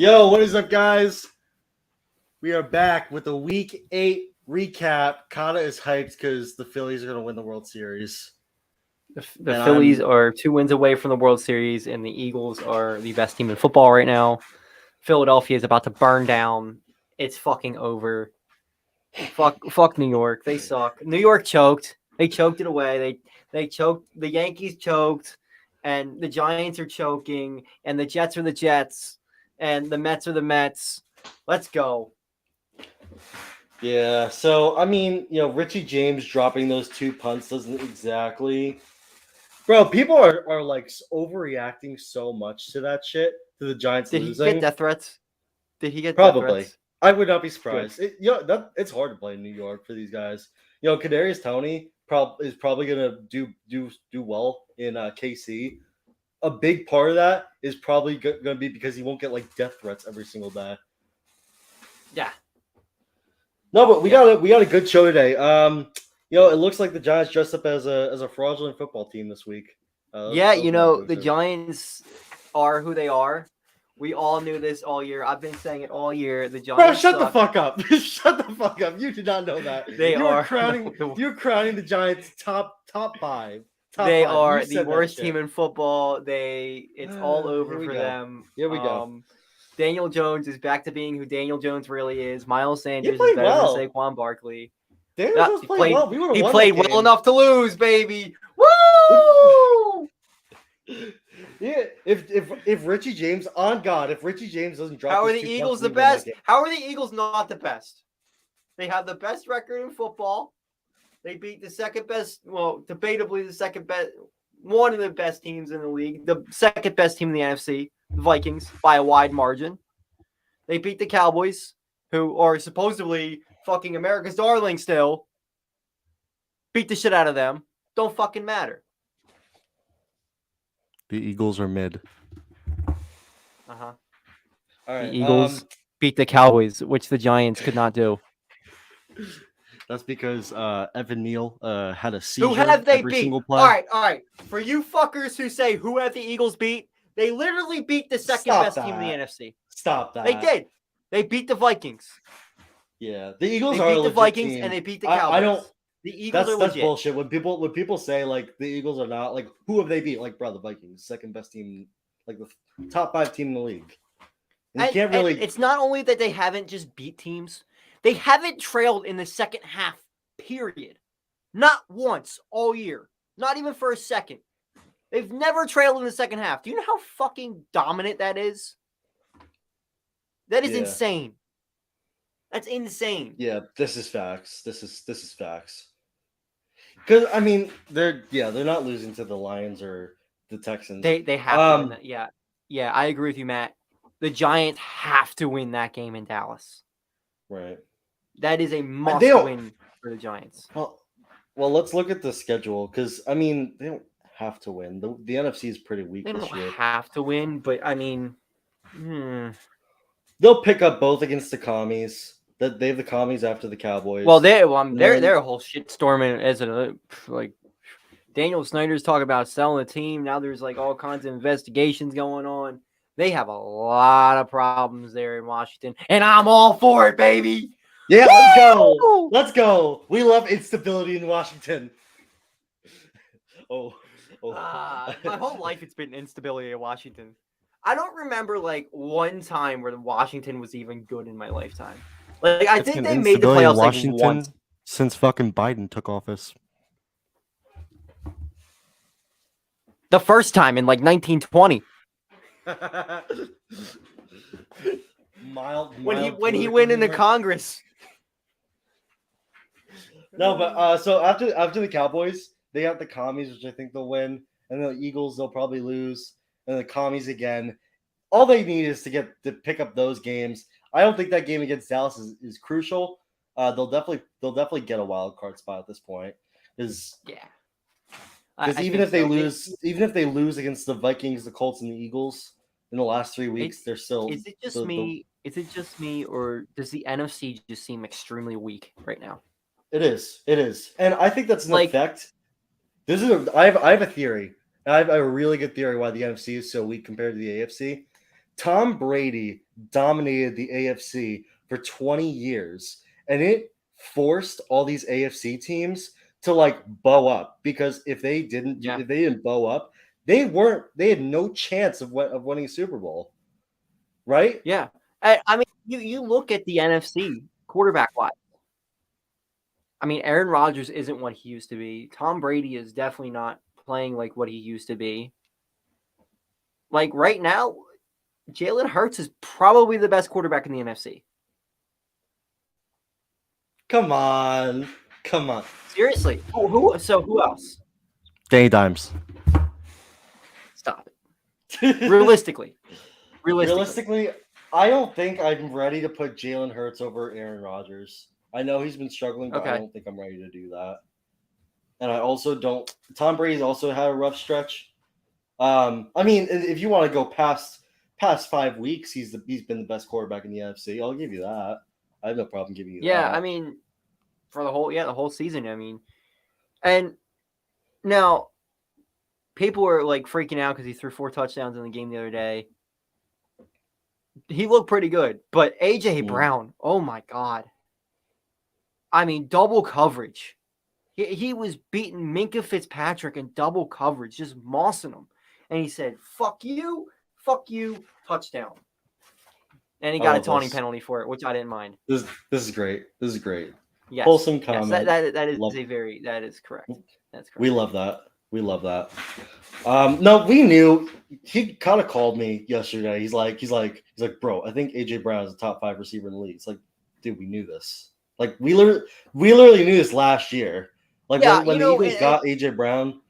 Yo, what is up, guys? We are back with a Week 8 recap. Cahtah is hyped because the Phillies are going to win the World Series. The Phillies are 2 wins away from the World Series, and the Eagles are the best team in football right now. Philadelphia is about to burn down. It's fucking over. Fuck New York. They suck. New York choked. They choked it away. They choked. The Yankees choked, and the Giants are choking, and the Jets are the Jets, and the Mets are the Mets. Let's go. Yeah, so, I mean, Richie James dropping those 2 punts doesn't exactly... Bro, people are like overreacting so much to that shit, to the Giants losing. Did he get death threats? Probably. I would not be surprised. It's hard to play in New York for these guys. Kadarius Toney is probably gonna do well in KC. A big part of that is probably gonna be because he won't get like death threats every single day. Yeah. No, but we got a good show today. It looks like the Giants dressed up as a fraudulent football team this week. The Giants are who they are. We all knew this all year. I've been saying it all year. The Giants. Bro, shut the fuck up! Shut the fuck up! You did not know that. You're crowning the Giants top 5. They are the worst team in football. It's all over for them. Here we go. Daniel Jones is back to being who Daniel Jones really is. Miles Sanders is better than Saquon Barkley. Daniel Jones played well. He played well enough to lose, baby. Woo! Yeah, if Richie James, on God, if Richie James doesn't drop, how are the Eagles the best? How are the Eagles not the best? They have the best record in football. They beat the second best, well, debatably the second best, one of the best teams in the league, the second best team in the NFC, the Vikings, by a wide margin. They beat the Cowboys, who are supposedly fucking America's darling still. Beat the shit out of them. Don't fucking matter. The Eagles are mid. Uh-huh. All right. The Eagles beat the Cowboys, which the Giants could not do. That's because Evan Neal had a seizure. Who have they every beat? Single play. All right. For you fuckers who say who have the Eagles beat, they literally beat the second best team in the NFC. Stop that. They did. They beat the Vikings. Yeah, the Eagles they are beat the Vikings team. and they beat the Cowboys. I don't. The Eagles are legit. That's bullshit. When people say like the Eagles are not, like, who have they beat? Like, bro, the Vikings, second best team, like the top 5 team in the league. And you can't really. It's not only that they haven't just beat teams; they haven't trailed in the second half. Period. Not once all year. Not even for a second. They've never trailed in the second half. Do you know how fucking dominant that is? That is insane. That's insane. Yeah, this is facts. This is facts. Because I mean, they're not losing to the Lions or the Texans. They have to win that. Yeah, I agree with you, Matt. The Giants have to win that game in Dallas. Right. That is a must win for the Giants. Well, let's look at the schedule because I mean they don't have to win. The NFC is pretty weak this year. They don't have to win, but I mean, they'll pick up both against the commies. That they have the commies after the Cowboys. Well, they're a whole shitstorm as like Daniel Snyder's talking about selling the team. Now there's like all kinds of investigations going on. They have a lot of problems there in Washington, and I'm all for it, baby. Yeah, let's go. Let's go. We love instability in Washington. My whole life it's been instability in Washington. I don't remember like one time where Washington was even good in my lifetime. Like I think they made the playoffs Washington like once since fucking Biden took office. The first time in like 1920. when he went into Congress. No, but so after the Cowboys, they have the commies, which I think they'll win, and the Eagles they'll probably lose, and the commies again. All they need is to pick up those games. I don't think that game against Dallas is crucial. They'll definitely get a wild card spot at this point. Because even if they lose against the Vikings, the Colts, and the Eagles in the last 3 weeks, they're still. Is it just me, or does the NFC just seem extremely weak right now? It is, and I think that's an effect. I have a theory. I have a really good theory why the NFC is so weak compared to the AFC. Tom Brady dominated the AFC for 20 years, and it forced all these AFC teams to like bow up because if they didn't bow up, they had no chance of winning a Super Bowl, right? Yeah. I mean, you look at the NFC quarterback wise. I mean, Aaron Rodgers isn't what he used to be. Tom Brady is definitely not playing like what he used to be. Like right now, Jalen Hurts is probably the best quarterback in the NFC. Come on. Seriously. Who else? Danny Dimes. Stop it. Realistically, I don't think I'm ready to put Jalen Hurts over Aaron Rodgers. I know he's been struggling, but I don't think I'm ready to do that. And I also don't. Tom Brady's also had a rough stretch. I mean, if you want to go past 5 weeks, he's been the best quarterback in the NFC. I'll give you that. I have no problem giving you that. Yeah, I mean, for the whole season. I mean, and now people are like freaking out because he threw 4 touchdowns in the game the other day. He looked pretty good, but AJ Brown, oh my God. I mean, double coverage. He was beating Minkah Fitzpatrick in double coverage, just mossing him. And he said, fuck you, touchdown. And he got a taunting penalty for it, which I didn't mind. This is great. Yes. Wholesome comment. Yes, that is correct. That's correct. We love that. No, we knew. He kind of called me yesterday. He's like, bro, I think AJ Brown is a top 5 receiver in the league. It's like, dude, we knew this. Like we literally knew this last year. Like when the Eagles got AJ Brown.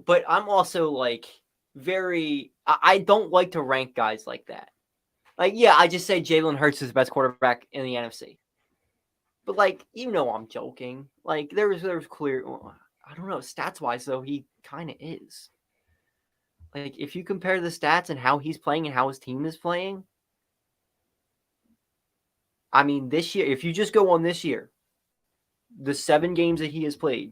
But I'm also like I don't like to rank guys like that. Like, yeah, I just say Jalen Hurts is the best quarterback in the NFC. But like, I'm joking. Like there's clear, I don't know, stats wise though, he kind of is. Like if you compare the stats and how he's playing and how his team is playing, I mean, this year, if you just go on this year, the 7 games that he has played,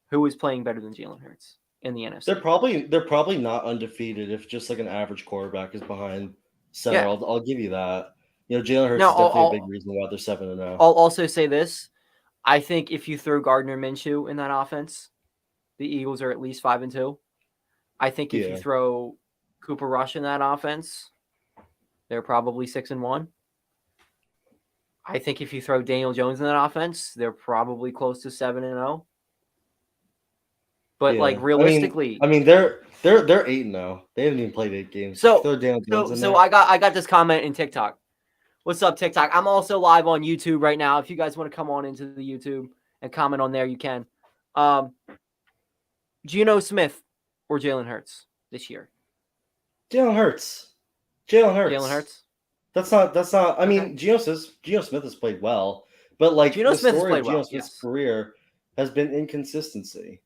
who is playing better than Jalen Hurts in the NFC? They're probably not undefeated if just like an average quarterback is behind center. Yeah. I'll give you that. Jalen Hurts is definitely a big reason why they're 7-0. I'll also say this. I think if you throw Gardner Minshew in that offense, the Eagles are at least 5-2. I think if you throw Cooper Rush in that offense, they're probably 6-1. I think if you throw Daniel Jones in that offense, they're probably close to 7-0. But like realistically, I mean they're 8-0. They haven't even played 8 games. So I got this comment in TikTok. What's up, TikTok? I'm also live on YouTube right now. If you guys want to come on into the YouTube and comment on there, you can. Geno Smith or Jalen Hurts this year? Jalen Hurts. That's not. I mean, Geno Smith has played well, but like the story of Geno Smith's career has been inconsistency,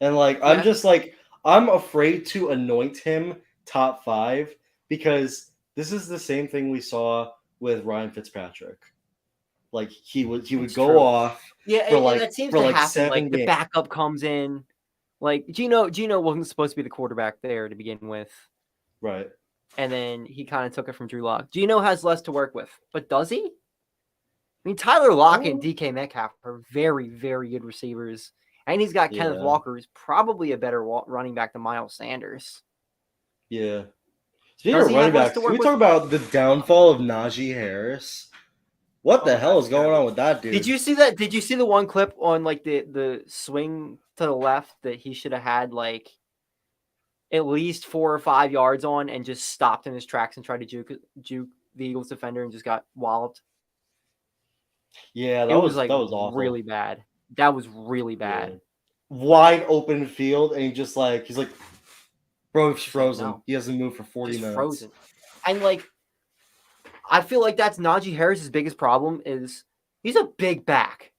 and like I'm just like I'm afraid to anoint him top 5 because this is the same thing we saw with Ryan Fitzpatrick. Like he would go off. Yeah, for like, that seems for to like happen. 7 Like games. the backup comes in. Like Geno wasn't supposed to be the quarterback there to begin with. Right. And then he kind of took it from Drew Lock. Geno has less to work with, but does he? I mean, Tyler Lockett and DK Metcalf are very, very good receivers. And he's got Kenneth Walker, who's probably a better running back than Miles Sanders. Yeah. Speaking of running backs, can we talk about the downfall of Najee Harris? What the hell is going on with that dude? Did you see that? Did you see the one clip on like the swing to the left that he should have had like at least 4 or 5 yards on and just stopped in his tracks and tried to juke the Eagles defender and just got walloped? Yeah, that was awful. Really bad. That was really bad. Yeah. Wide open field, and he's like, bro, he's frozen. No. He hasn't moved for 40 minutes. Frozen. And like, I feel like that's Najee Harris's biggest problem is he's a big back.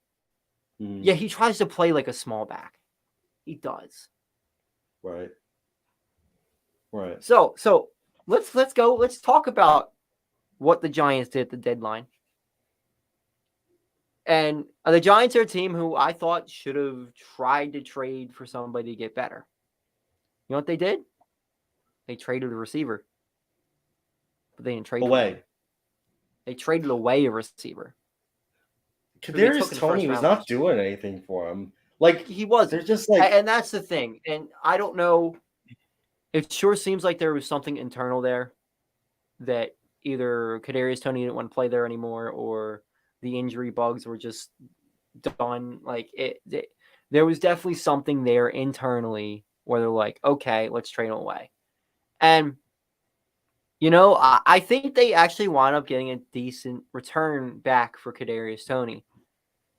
Yeah, he tries to play like a small back. He does. Right. So let's go. Let's talk about what the Giants did at the deadline. And the Giants are a team who I thought should have tried to trade for somebody to get better. You know what they did? They traded a receiver, but they didn't trade Away. They traded away a receiver. Kadarius Toney was not doing anything for him. Like he wasn't. They're just like, and that's the thing. And I don't know. It sure seems like there was something internal there that either Kadarius Toney didn't want to play there anymore, or the injury bugs were just done. Like there was definitely something there internally where they're like, okay, let's trade him away. And I think they actually wound up getting a decent return back for Kadarius Toney.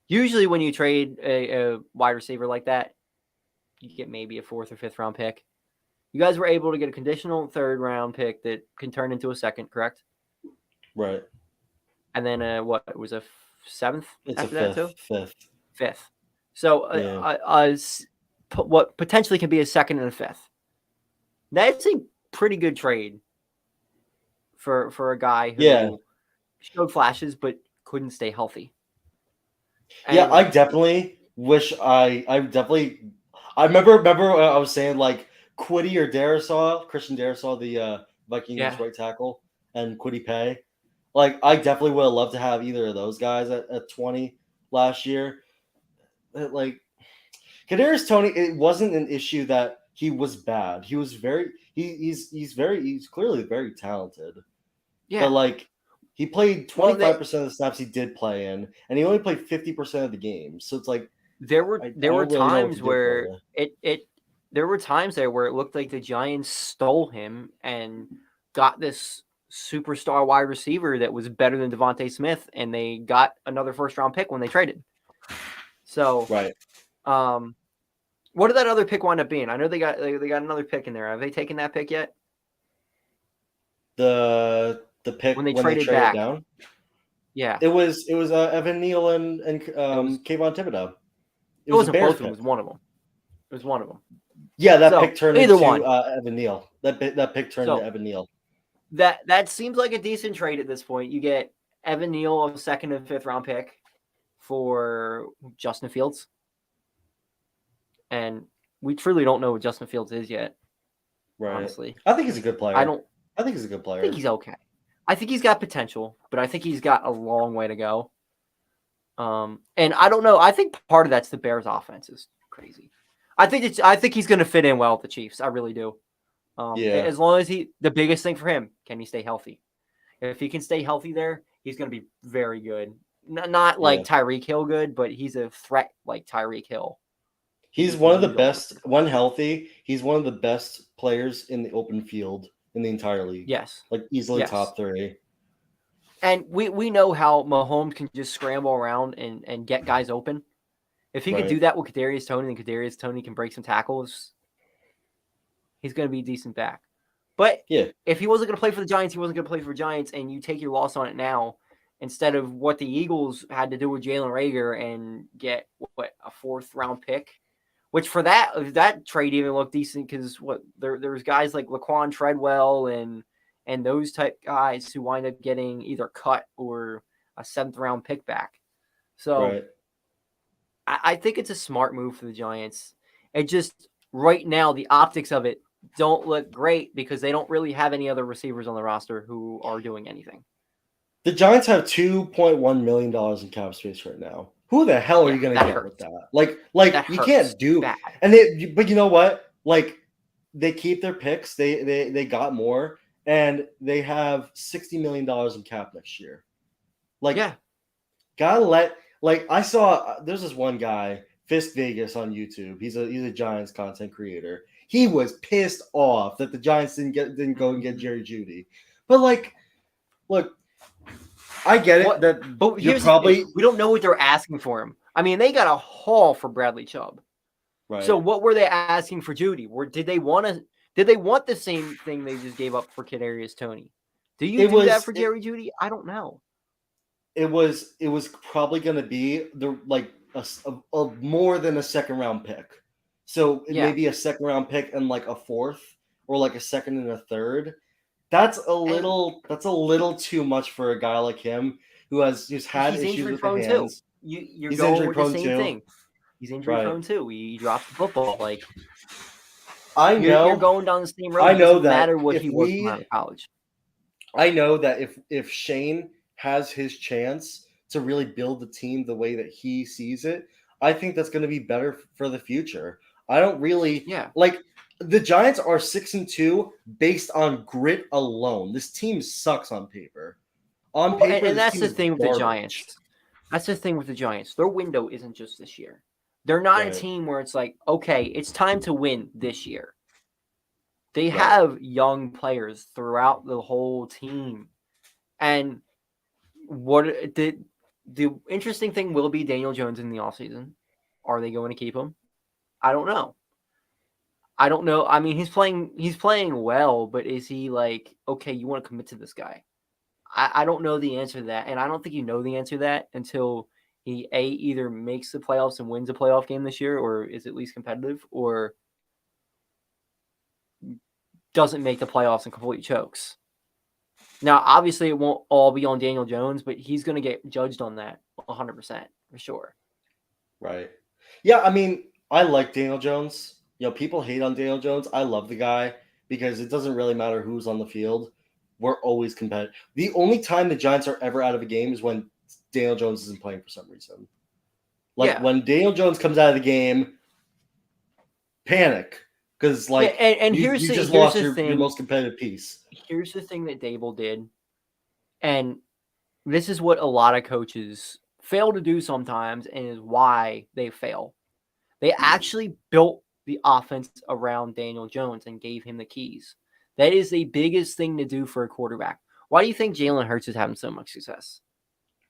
Usually when you trade a wide receiver like that, you get maybe a 4th or 5th round pick. You guys were able to get a conditional 3rd round pick that can turn into a 2nd, correct? Right. And then it was a 7th? It's after a 5th. that too? 5th. 5th. So what potentially can be a 2nd and a 5th. That's a pretty good trade for a guy who showed flashes but couldn't stay healthy. And I definitely wish I remember I was saying like Kwity or Christian Darrisaw, the Vikings right tackle, and Kwity Paye. Like I definitely would have loved to have either of those guys at 20 last year. Like Kadarius Toney, it wasn't an issue that he was bad. He was he's clearly very talented. Yeah. But like he played 25% of the snaps he did play in, and he only played 50% of the games. So it's like there were times where there were times there where it looked like the Giants stole him and got this superstar wide receiver that was better than Devontae Smith, and they got another 1st round pick when they traded. So right. What did that other pick wind up being? I know they got another pick in there. Have they taken that pick yet? The pick when they traded back down. Yeah, it was Evan Neal and Kayvon Thibodeau. It wasn't both of them. It was one of them. It was one of them. Yeah, that pick turned into Evan Neal. That pick turned into Evan Neal. That seems like a decent trade at this point. You get Evan Neal, a 2nd and 5th round pick for Justin Fields, and we truly don't know what Justin Fields is yet. Right. Honestly, I think he's a good player. I think he's a good player. I think he's okay. I think he's got potential, but I think he's got a long way to go. And I don't know. I think part of that's the Bears' offense is crazy. I think he's going to fit in well with the Chiefs. I really do. As long as the biggest thing for him, can he stay healthy? If he can stay healthy there, he's going to be very good. Not like Tyreek Hill good, but he's a threat like Tyreek Hill. He's one of the best. When healthy, he's one of the best players in the open field in the entire league. Yes. Like easily top 3. And we know how Mahomes can just scramble around and get guys open. If he could do that with Kadarius Toney, and Kadarius Toney can break some tackles, he's going to be a decent back. But if he wasn't going to play for the Giants, he wasn't going to play for the Giants, and you take your loss on it now instead of what the Eagles had to do with Jalen Reagor and get, a 4th round pick, which for that trade even looked decent because there was guys like Laquan Treadwell and those type guys who wind up getting either cut or a 7th round pick back. So I think it's a smart move for the Giants. It just right now, the optics of it don't look great because they don't really have any other receivers on the roster who are doing anything. The Giants have $2.1 million in cap space right now. Who the hell are you going to get with that? Like you can't do bad. And but you know what? Like they keep their picks. They got more. And they have $60 million in cap next year. Gotta let I saw there's this one guy, Fisk Vegas on YouTube. He's a Giants content creator. He was pissed off that the Giants didn't go and get Jerry Jeudy. But look, I get it. But here's probably we don't know what they're asking for him. I mean, they got a haul for Bradley Chubb. Right. So what were they asking for Jeudy? Did they want the same thing they just gave up for Kadarius Toney? Do you do that for Jerry Jeudy? I don't know. It was probably going to be a more than a 2nd round pick. So it may be a 2nd round pick and like a 4th or like a 2nd and a 3rd. That's a little too much for a guy like him who's had issues with the hands. You're going with the same thing. He's injury prone too. He drops the football. You're going down the same road. I It know doesn't that matter what if he was coming out of college. I know that if Shane has his chance to really build the team the way that he sees it, I think that's going to be better for the future. I don't really like the Giants are 6-2 based on grit alone. This team sucks on paper. On Well, paper, and this that's team the is thing with the garbage. Giants. That's the thing with the Giants. Their window isn't just this year. They're not a team where it's like, okay, it's time to win this year. They have young players throughout the whole team. And what the interesting thing will be Daniel Jones in the offseason. Are they going to keep him? I don't know. I mean, he's playing well, but is he like, okay, you want to commit to this guy? I don't know the answer to that, and I don't think you know the answer to that until he either makes the playoffs and wins a playoff game this year, or is at least competitive, or doesn't make the playoffs and completely chokes. Now, obviously, it won't all be on Daniel Jones, but he's going to get judged on that 100% for sure. Right. Yeah, I mean, I like Daniel Jones. People hate on Daniel Jones. I love the guy because it doesn't really matter who's on the field. We're always competitive. The only time the Giants are ever out of a game is when Daniel Jones isn't playing for some reason. When Daniel Jones comes out of the game, panic. Because you just lost your most competitive piece. Here's the thing that Dable did, and this is what a lot of coaches fail to do sometimes, and is why they fail. They actually built the offense around Daniel Jones and gave him the keys. That is the biggest thing to do for a quarterback. Why do you think Jalen Hurts is having so much success?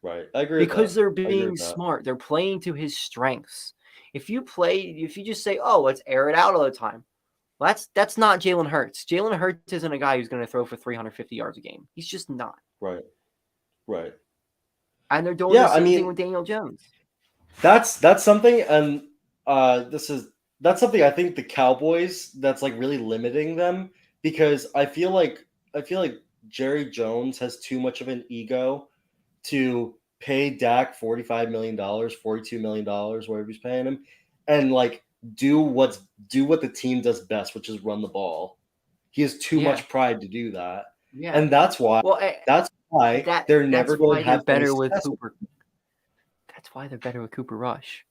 Right. I agree. Because they're being smart. They're playing to his strengths. If you just say, oh, let's air it out all the time. Well, that's not Jalen Hurts. Jalen Hurts isn't a guy who's going to throw for 350 yards a game. He's just not. Right. And they're doing the same thing with Daniel Jones. That's something, and that's something I think the Cowboys that's like really limiting them, because I feel like Jerry Jones has too much of an ego to pay Dak $45 million, $42 million, whatever he's paying him, and do what the team does best, which is run the ball. He has too much pride to do that. Yeah. And that's why they're never going to have better with Cooper. That's why they're better with Cooper Rush.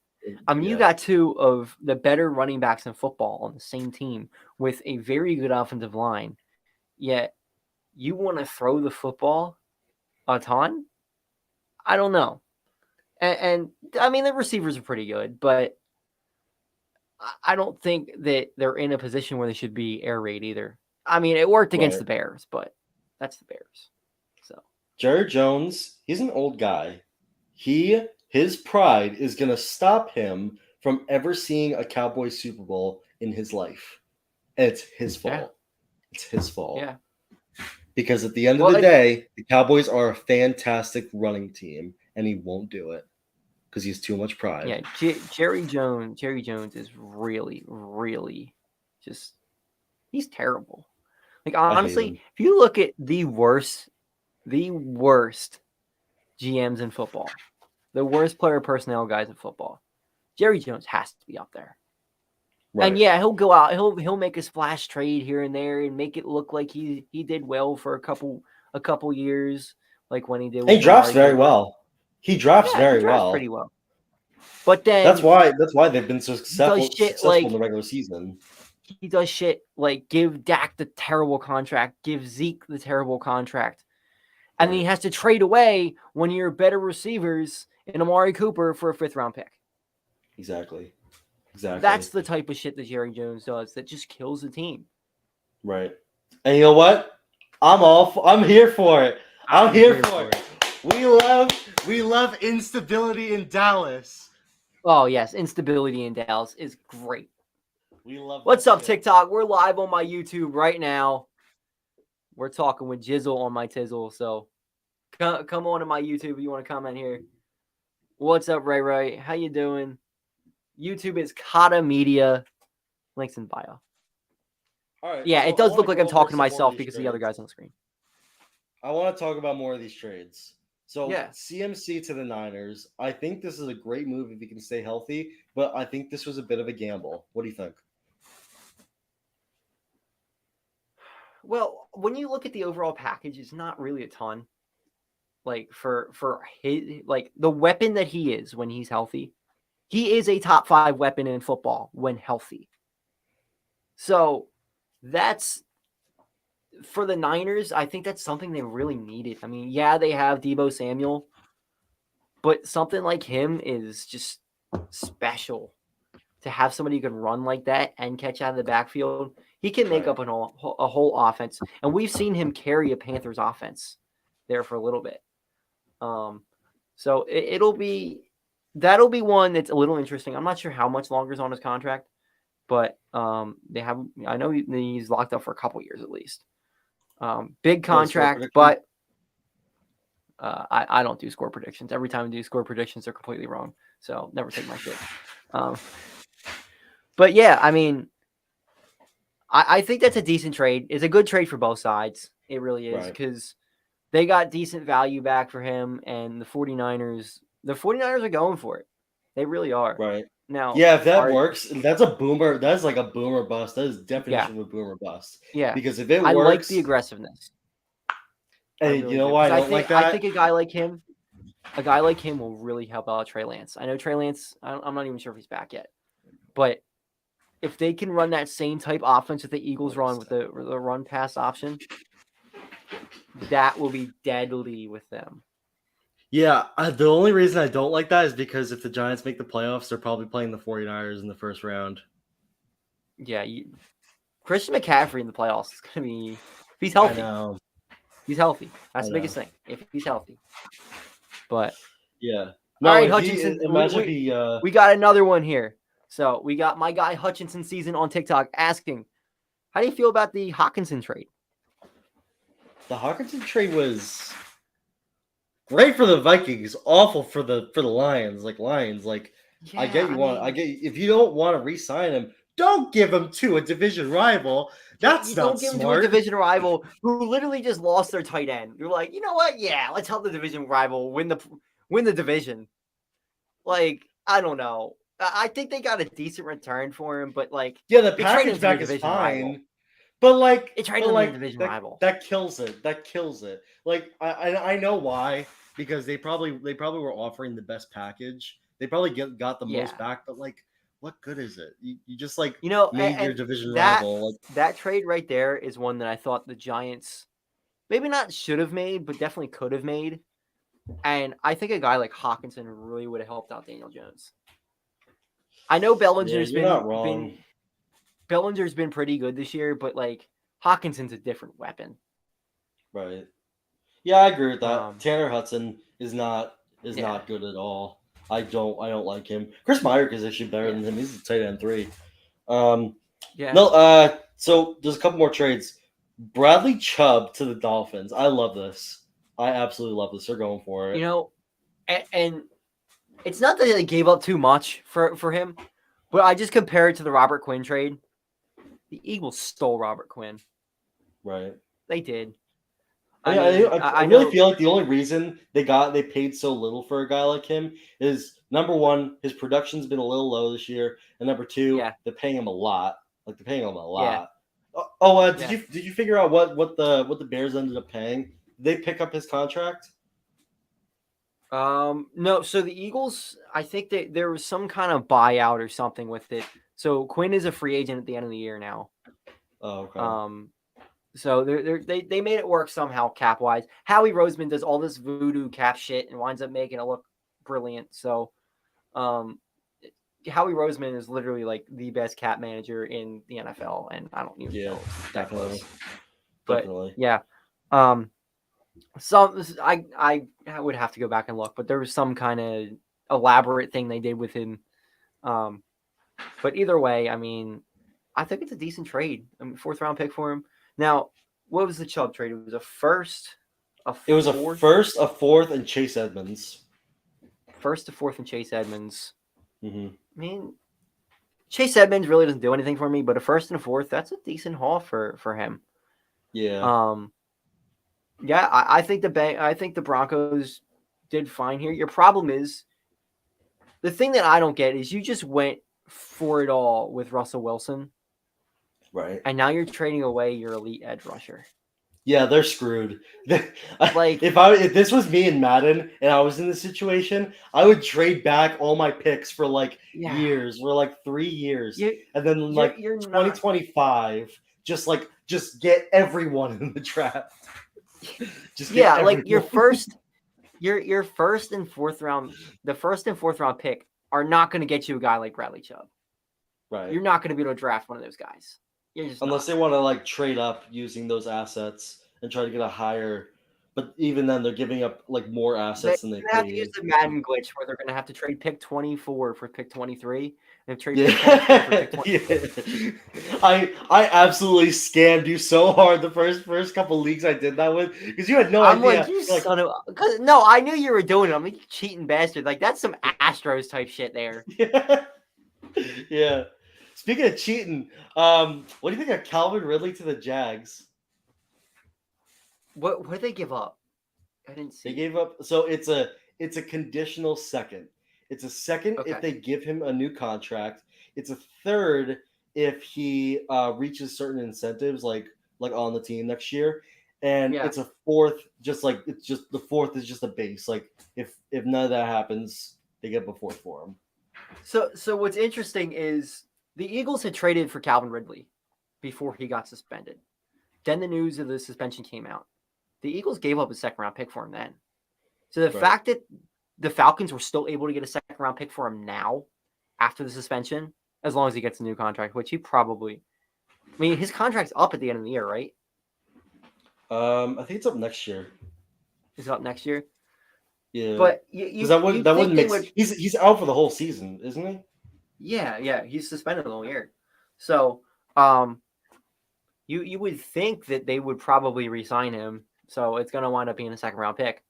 I mean, you got two of the better running backs in football on the same team with a very good offensive line. Yet you want to throw the football a ton? I don't know. And I mean, the receivers are pretty good, but I don't think that they're in a position where they should be air raid either. I mean, it worked against the Bears, but that's the Bears. So Jerry Jones, he's an old guy. His pride is going to stop him from ever seeing a Cowboys Super Bowl in his life. And it's his fault. Yeah. It's his fault. Yeah. Because at the end of the day, the Cowboys are a fantastic running team, and he won't do it because he has too much pride. Yeah, Jerry Jones is really, really just – he's terrible. Like, honestly, if you look at the worst GMs in football, the worst player personnel guys in football, Jerry Jones has to be up there. Right. And yeah, he'll go out, he'll make a splash trade here and there and make it look like he did well for a couple years, like when he did. He drafts very well. He drafts very well. Pretty well. But then that's why they've been so successful in the regular season. He does shit like give Dak the terrible contract, give Zeke the terrible contract. And then he has to trade away one of your better receivers in Amari Cooper for a 5th-round pick. Exactly. That's the type of shit that Jerry Jones does that just kills the team. Right. And you know what? I'm here for it. I'm here for it. We love instability in Dallas. Oh yes, instability in Dallas is great. We love. What's up, TikTok? We're live on my YouTube right now. We're talking with Jizzle on my Tizzle, so come on to my YouTube if you want to comment here. What's up, Ray Ray? How you doing? YouTube is Cahtah Media. Links in bio. All right. Yeah, it does look like I'm talking to myself because the other guy's on the screen. I want to talk about more of these trades. So CMC to the Niners. I think this is a great move if he can stay healthy, but I think this was a bit of a gamble. What do you think? Well, when you look at the overall package, it's not really a ton. Like for his like the weapon that he is when he's healthy, he is a top 5 weapon in football when healthy. So that's for the Niners. I think that's something they really needed. I mean, yeah, they have Deebo Samuel, but something like him is just special to have somebody who can run like that and catch out of the backfield. He can make up a whole offense, and we've seen him carry a Panthers offense there for a little bit. So that'll be one that's a little interesting. I'm not sure how much longer is on his contract, but I know he's locked up for a couple years at least. Big contract, but I don't do score predictions. Every time I do score predictions, they're completely wrong. So never take my shit. But yeah, I mean, I think that's a decent trade. It's a good trade for both sides. It really is because they got decent value back for him, and the 49ers are going for it. They really are. Right. Now, yeah, if that works, that's a boomer. That's like a boomer bust. That is definition of a boomer bust. Yeah. Because if it I works, like the aggressiveness. And really you know why I don't like that? I think a guy like him will really help out Trey Lance. I know Trey Lance, I'm not even sure if he's back yet. But if they can run that same type offense that the Eagles run with the run pass option, that will be deadly with them. Yeah, the only reason I don't like that is because if the Giants make the playoffs, they're probably playing the 49ers in the first round. Yeah, Christian McCaffrey in the playoffs is going to be, if he's healthy. I know. He's healthy. That's the biggest thing, if he's healthy. But yeah. No, all right, Hutchinson. We got another one here. So we got my guy Hutchinson Season on TikTok asking, how do you feel about the Hockenson trade? The Hockenson trade was great for the Vikings, awful for the Lions. Yeah, I get if you don't want to re-sign him, don't give him to a division rival. That's not don't give him to a division rival who literally just lost their tight end. You're like, you know what? Yeah, let's help the division rival win the division. Like, I don't know. I think they got a decent return for him, but like, yeah, the package back is fine. Rival. But like, it's right on the division rival. That kills it. That kills it. Like, I know why, because they probably were offering the best package. They probably got the most back, but like, what good is it? You just like made your division rival. Like, that trade right there is one that I thought the Giants maybe not should have made, but definitely could have made. And I think a guy like Hockenson really would have helped out Daniel Jones. I know Bellinger's Bellinger's been pretty good this year, but like Hawkinson's a different weapon. Right. Yeah, I agree with that. Tanner Hudson is not good at all. I don't like him. Chris Myrick is actually better than him. He's a tight end 3. No, so there's a couple more trades. Bradley Chubb to the Dolphins. I love this. I absolutely love this. They're going for it. You know, and it's not that they gave up too much for him, but I just compare it to the Robert Quinn trade. The Eagles stole Robert Quinn. Right. They did. I really feel like the only reason they paid so little for a guy like him is, number one, his production's been a little low this year, and number two, they're paying him a lot. Like, they're paying him a lot. Yeah. Did you figure out what the Bears ended up paying? Did they pick up his contract? No. So the Eagles, I think that there was some kind of buyout or something with it. So Quinn is a free agent at the end of the year now. Oh, okay. So they made it work somehow cap wise. Howie Roseman does all this voodoo cap shit and winds up making it look brilliant. So, Howie Roseman is literally like the best cap manager in the NFL, and I don't even know that close. But yeah, so I would have to go back and look, but there was some kind of elaborate thing they did with him. But either way, I mean, I think it's a decent trade. I mean, 4th round pick for him. Now, what was the Chubb trade? It was a first, a fourth, and Chase Edmonds. First, a fourth, and Chase Edmonds. Mm-hmm. I mean, Chase Edmonds really doesn't do anything for me, but a first and a fourth, that's a decent haul for him. Yeah. Yeah, I think the Broncos did fine here. Your problem is, the thing that I don't get is you just went for it all with Russell Wilson. Right. and now you're trading away your elite edge rusher. Yeah, they're screwed. Like- if this was me in Madden and I was in this situation, I would trade back all my picks for like years, for like 3 years, and then like you're 2025, just get everyone in the draft. Just Yeah, get like your everyone. your first and fourth round, the first and fourth round pick are not going to get you a guy like Bradley Chubb. Right. You're not going to be able to draft one of those guys. You're just Unless not. they want to like trade up using those assets and try to get a higher, but even then they're giving up like more assets than they have to use paid. the Madden glitch where they're going to have to trade pick 24 for pick 23 and trade Yeah. pick 23 for pick 24. Yeah. I absolutely scammed you so hard the first couple leagues I did that with because you had no I'm idea. like, you son of no, I knew you were doing it. I'm like, you cheating bastard. Like that's some Astros type shit there. Yeah. Yeah. Speaking of cheating, what do you think of Calvin Ridley to the Jags? What did they give up? I didn't see. They gave up. So it's a conditional second. It's a second if they give him a new contract. It's a third if he reaches certain incentives like on the team next year, and it's a fourth. The fourth is just a base. Like if none of that happens, they get a fourth for him. So what's interesting is the Eagles had traded for Calvin Ridley before he got suspended. Then the news of the suspension came out. The Eagles gave up a second round pick for him then. So the fact that the Falcons were still able to get a second round pick for him now after the suspension, as long as he gets a new contract, which he probably, I mean, his contract's up at the end of the year, right? I think it's up next year. Is it up next year? Yeah. But that wouldn't make he's out for the whole season, isn't he? Yeah, he's suspended the whole year. So, you would think that they would probably re-sign him. So it's going to wind up being a second round pick,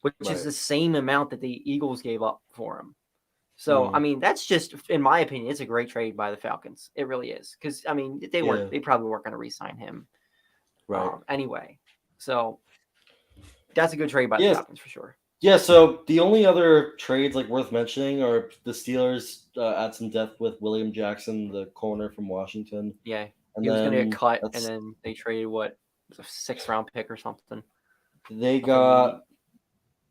which is the same amount that the Eagles gave up for him. So, I mean, that's just, in my opinion, it's a great trade by the Falcons. It really is. Because, I mean, they probably weren't going to re-sign him anyway. So that's a good trade by the Falcons for sure. Yeah, so the only other trades like worth mentioning are the Steelers add some depth with William Jackson, the corner from Washington. Yeah, he was going to get cut, and then they traded a 6th round pick or something. They got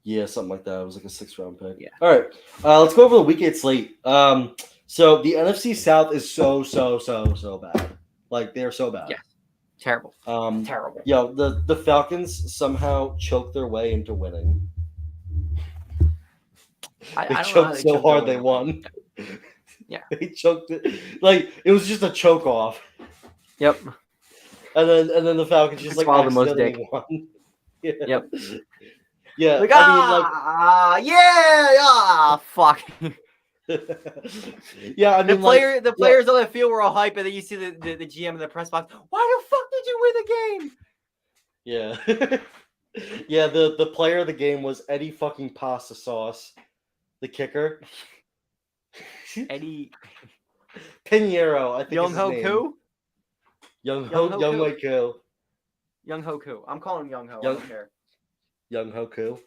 something like that. It was like a 6th round pick. Yeah. All right, let's go over the week 8 slate. So the NFC South is so bad. Like they're so bad. Yeah, terrible. Terrible. Yeah, the Falcons somehow choked their way into winning. They choked so hard they won. Yeah. They choked it. Like it was just a choke off. Yep. And then the Falcons just like accidentally won. Yeah. Yep. Yeah. Like, fuck. Yeah, I mean the players on the field were all hype, and then you see the GM in the press box. Why the fuck did you win the game? Yeah. Yeah, the player of the game was Eddie fucking Pasta Sauce. The kicker. Eddie Pinheiro, I think. Young Hoku? Young Hoku. Young Hoku. I'm calling him Young Ho. I don't care. Young Hoku.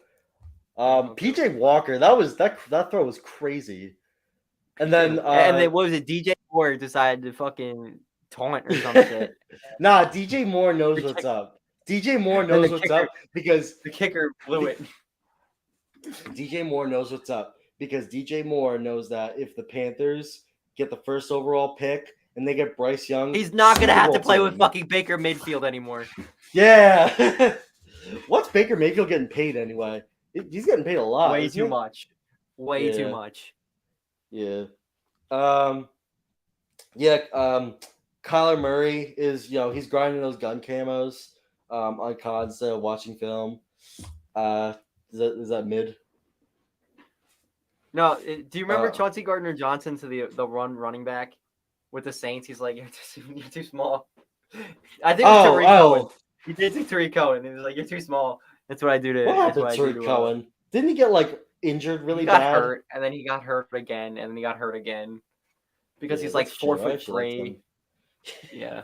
PJ Walker, that throw was crazy. And then what was it? DJ Moore decided to fucking taunt or some shit. Nah, DJ Moore knows what's up. DJ Moore knows what's up because the kicker blew it. DJ Moore knows what's up because DJ Moore knows that if the Panthers get the first overall pick and they get Bryce Young, he's not gonna have to play with fucking Baker Mayfield anymore. Yeah. What's Baker Mayfield getting paid anyway? He's getting paid a lot. Way too much. Way too much. Yeah. Kyler Murray is, he's grinding those gun camos on COD instead of watching film. Is that mid? No, do you remember Chauncey Gardner-Johnson to the running back with the Saints? He's like, you're too small. I think it was Tariq Cohen. He did to Tariq Cohen. He was like, you're too small. That's what I do to. What happened to Tariq Cohen? Didn't he get injured really bad? He got hurt, and then he got hurt again, and then he got hurt again because he's like 4'3". Yeah.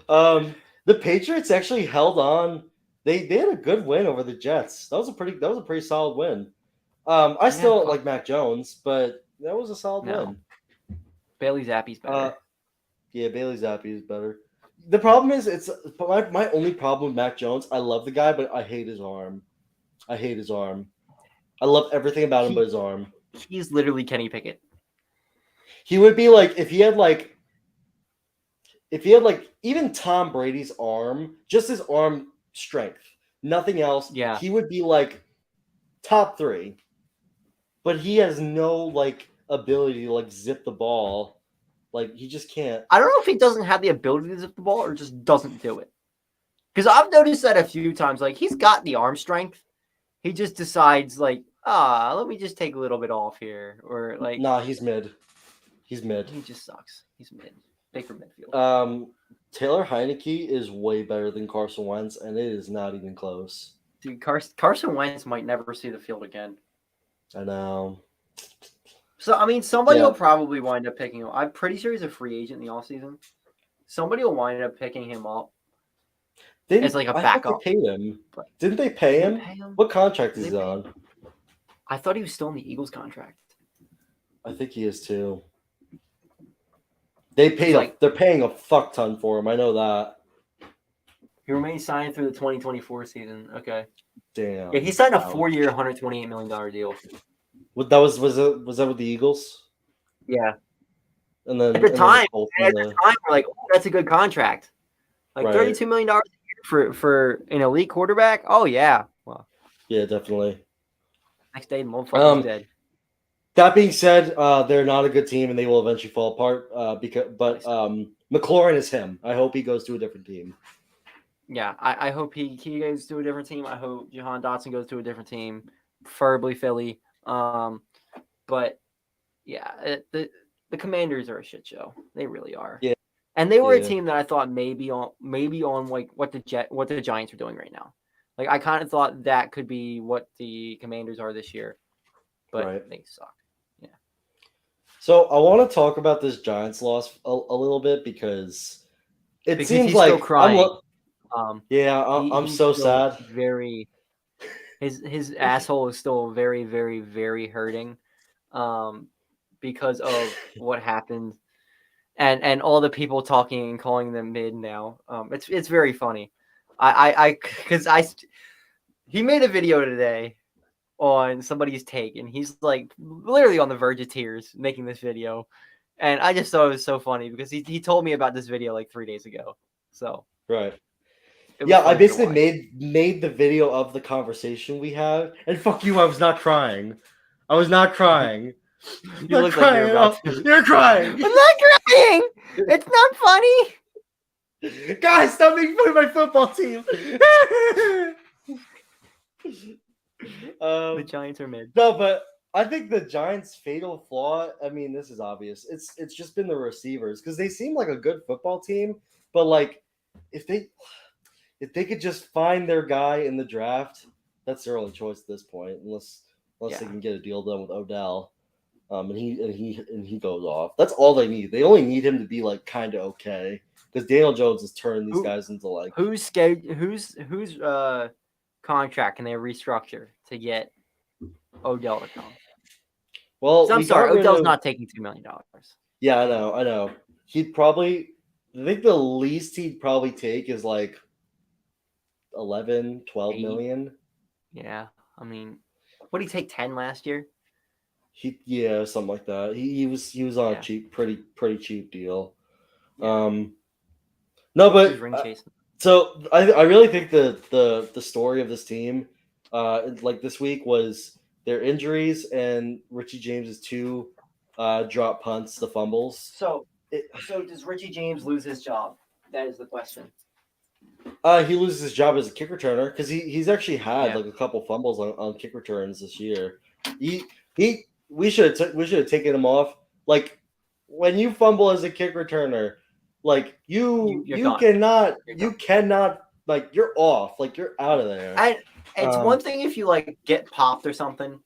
The Patriots actually held on. They had a good win over the Jets. That was a pretty solid win. I still don't like Mac Jones, but that was a solid win. Bailey Zappi's better. Yeah, Bailey Zappi is better. The problem is, it's my only problem with Mac Jones. I love the guy, but I hate his arm. I hate his arm. I love everything about him but his arm. He's literally Kenny Pickett. He would be like if he had like even Tom Brady's arm, just his arm strength, nothing else. Yeah. He would be like top 3. But he has no like ability to like zip the ball. Like he just can't. I don't know if he doesn't have the ability to zip the ball or just doesn't do it. Because I've noticed that a few times. Like he's got the arm strength. He just decides like, let me just take a little bit off here. Or like Nah, he's mid. He's mid. He just sucks. He's mid. Baker midfield. Taylor Heineke is way better than Carson Wentz, and it is not even close. Dude, Carson Wentz might never see the field again. I know. So, I mean, somebody will probably wind up picking him. I'm pretty sure he's a free agent in the offseason. Somebody will wind up picking him up as like a backup. They paid him. Didn't they pay him? What contract is he on? I thought he was still in the Eagles contract. I think he is too. They're paying a fuck ton for him. I know that. He remains signed through the 2024 season. Okay. Damn. Yeah, he signed a 4-year, $128 million deal. What that was that with the Eagles? Yeah. And then at the time, we're like, oh, that's a good contract. Like $32 million a year for an elite quarterback. Oh yeah. Well. Yeah, definitely. Next day, the motherfucker's dead. That being said, they're not a good team, and they will eventually fall apart. But McLaurin is him. I hope he goes to a different team. Yeah, I hope he goes to a different team. I hope Jahan Dotson goes to a different team, preferably Philly. But yeah, the Commanders are a shit show. They really are. Yeah, and they were a team that I thought maybe on like what the Giants are doing right now. Like I kind of thought that could be what the Commanders are this year, but they suck. Yeah. So I want to talk about this Giants loss a little bit because seems he's like still crying. I'm so sad. His asshole is still very, very, very hurting, because of what happened, and all the people talking and calling them mid now. It's very funny. He made a video today on somebody's take, and he's like literally on the verge of tears making this video, and I just thought it was so funny because he told me about this video like 3 days ago. So yeah, I basically made the video of the conversation we had, and fuck you, I was not crying. I was not crying. You look like you're about to. You're crying. I'm not crying. It's not funny. Guys, stop making fun of my football team. The Giants are mid. No, but I think the Giants' fatal flaw, I mean, this is obvious. It's just been the receivers because they seem like a good football team, but like if they could just find their guy in the draft, that's their only choice at this point, unless they can get a deal done with Odell. And he goes off. That's all they need. They only need him to be like kind of okay because Daniel Jones has turned these guys into like whose contract can they restructure to get Odell to come? Well, I'm sorry, Odell's not taking $2 million. Yeah, I know. He'd probably. I think the least he'd probably take is like 11, 12 million. Yeah, I mean, what did he take 10 last year? Something like that. He was on a cheap, pretty cheap deal. Yeah. No, but so I really think the story of this team, like this week, was their injuries and Richie James's 2 drop punts, the fumbles. So does Richie James lose his job? That is the question. He loses his job as a kick returner because he's actually had like a couple fumbles on kick returns this year. We should have taken him off. Like when you fumble as a kick returner, like you cannot like you're off, like you're out of there. And it's one thing if you like get popped or something,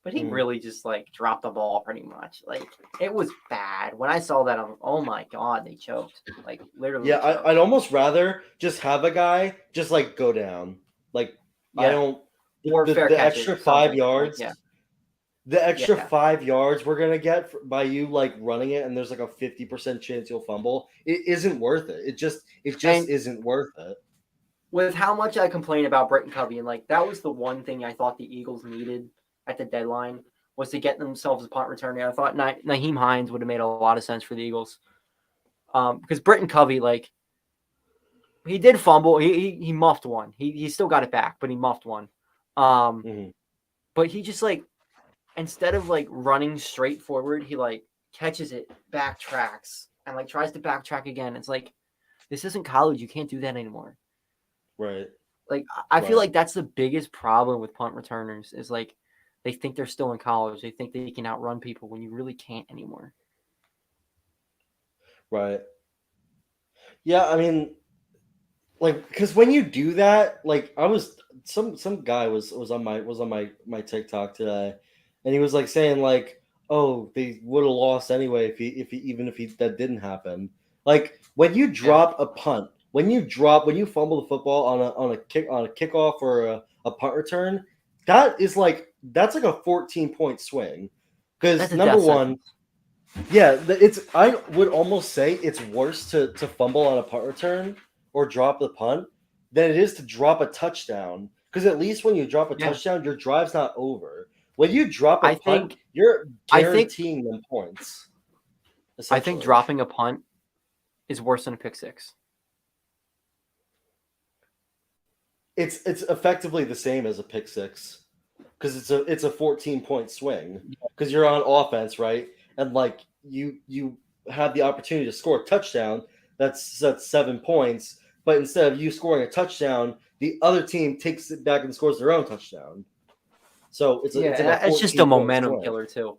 but he really just like dropped the ball pretty much. Like it was bad. When I saw that, I'm like, oh my god, they choked. Like literally. Yeah, I'd almost rather just have a guy just like go down. Like I don't or the fair catch extra 5 yards. Yeah. the extra Yeah. 5 yards we're gonna get by you like running it, and there's like a 50% chance you'll fumble. It isn't worth it. It just And isn't worth it. with how much I complain about Britton Covey, and like that was the one thing I thought the Eagles needed at the deadline was to get themselves a punt returner. I thought Naheem Hines would have made a lot of sense for the Eagles, because Britton Covey, like, he did fumble. He muffed one. He still got it back, but he muffed one. Mm-hmm. But he just like, instead of like running straight forward, he like catches it, backtracks, and like tries to backtrack again. It's like, this isn't college. You can't do that anymore. Right. Like, I feel Right. like that's the biggest problem with punt returners is like they think they're still in college. They think they can outrun people when you really can't anymore. Right. Yeah, I mean, like, because when you do that, like, I was some guy was on my TikTok today, and he was like saying like, oh, they would have lost anyway if he that didn't happen. Like when you Yeah. drop a punt, when you fumble the football on a kickoff or a punt return, that's like a 14-point swing. Because That's a number death one, sentence. yeah, it's I would almost say it's worse to fumble on a punt return or drop the punt than it is to drop a touchdown. Because at least when you drop a Yeah. touchdown, your drive's not over. When you drop a I punt, think you're I think guaranteeing them points. I think Essentially, dropping a punt is worse than a pick six. it's effectively the same as a pick six because it's a 14-point swing because you're on offense, right? And like you have the opportunity to score a touchdown. That's 7 points. But instead of you scoring a touchdown, the other team takes it back and scores their own touchdown. So Yeah, it's and like a it's just a 14-point momentum swing, killer too.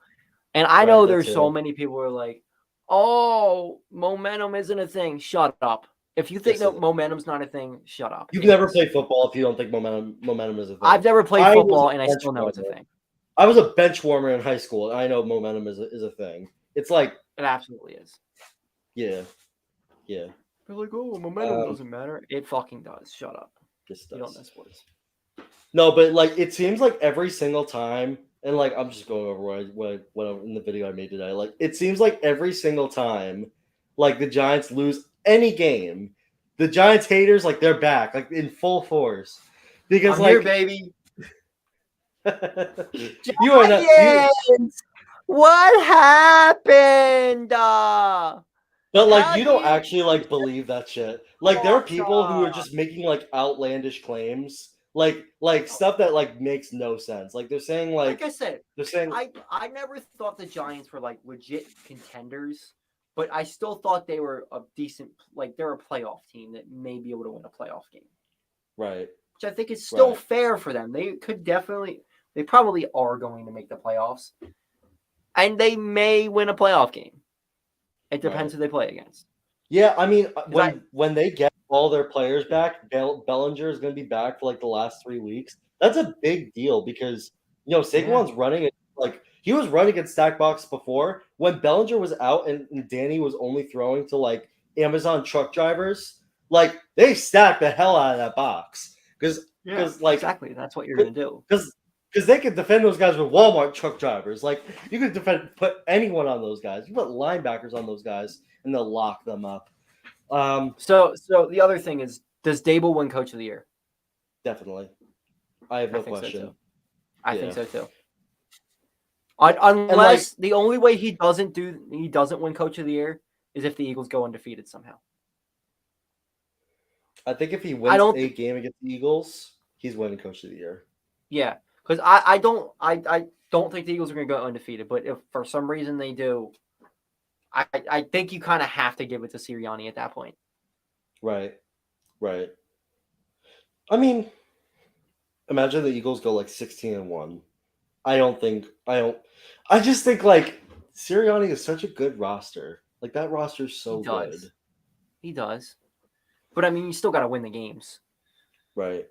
And I right? know That there's so too. many people who are like, "Oh, momentum isn't a thing." Shut up. If you think Yes, that it is. momentum's not a thing, shut up. You've It never is. played football if you don't think momentum is a thing. I've never played I was football, a and I bench still know it's a warmer. thing. I was a bench warmer in high school, and I know momentum is a thing. It's like, It absolutely is. yeah, yeah. They're like, "Oh, momentum Um, doesn't matter." It fucking does. Shut up. this You don't know does. sports. No, but like it seems like every single time, and like I'm just going over what in the video I made today. Like it seems like every single time, like the Giants lose any game, the Giants haters like they're back, like in full force, because I'm here, like baby. you are not you. Giants! What happened? But like How you do don't you actually like believe that shit. Like there are people who are Cahtah? just making like outlandish claims, like stuff that like makes no sense. Like they're saying Like I like said, they're saying I never thought the Giants were like legit contenders, but I still thought they were a decent, like they're a playoff team that may be able to win a playoff game, right, which I think is still right, fair for them. They probably are going to make the playoffs, and they may win a playoff game. It right. depends who they play against. Yeah, I mean, Because when they get all their players back, Bellinger is going to be back for like the last 3 weeks. That's a big deal because yeah, Saquon's running it like he was running at stack box before when Bellinger was out and Danny was only throwing to like Amazon truck drivers. Like they stacked the hell out of that box because yeah, like exactly. That's what you're gonna do. because they could defend those guys with Walmart truck drivers. Like you could put anyone on those guys. You put linebackers on those guys and they'll lock them up. So the other thing is, does Dable win Coach of the Year? Definitely. I have I no think so question. too. I Yeah. think so too. And Unless the only way he doesn't win Coach of the Year is if the Eagles go undefeated somehow. I think if he I wins don't. a game against the Eagles, he's winning Coach of the Year. Yeah, because I don't think the Eagles are going to go undefeated. But if for some reason they do, I think you kind of have to give it to Sirianni at that point. Right. Right. I mean, imagine the Eagles go like 16-1. I just think like Sirianni is such a good roster. Like that roster is so He does. good. He does. But I mean, you still got to win the games. Right.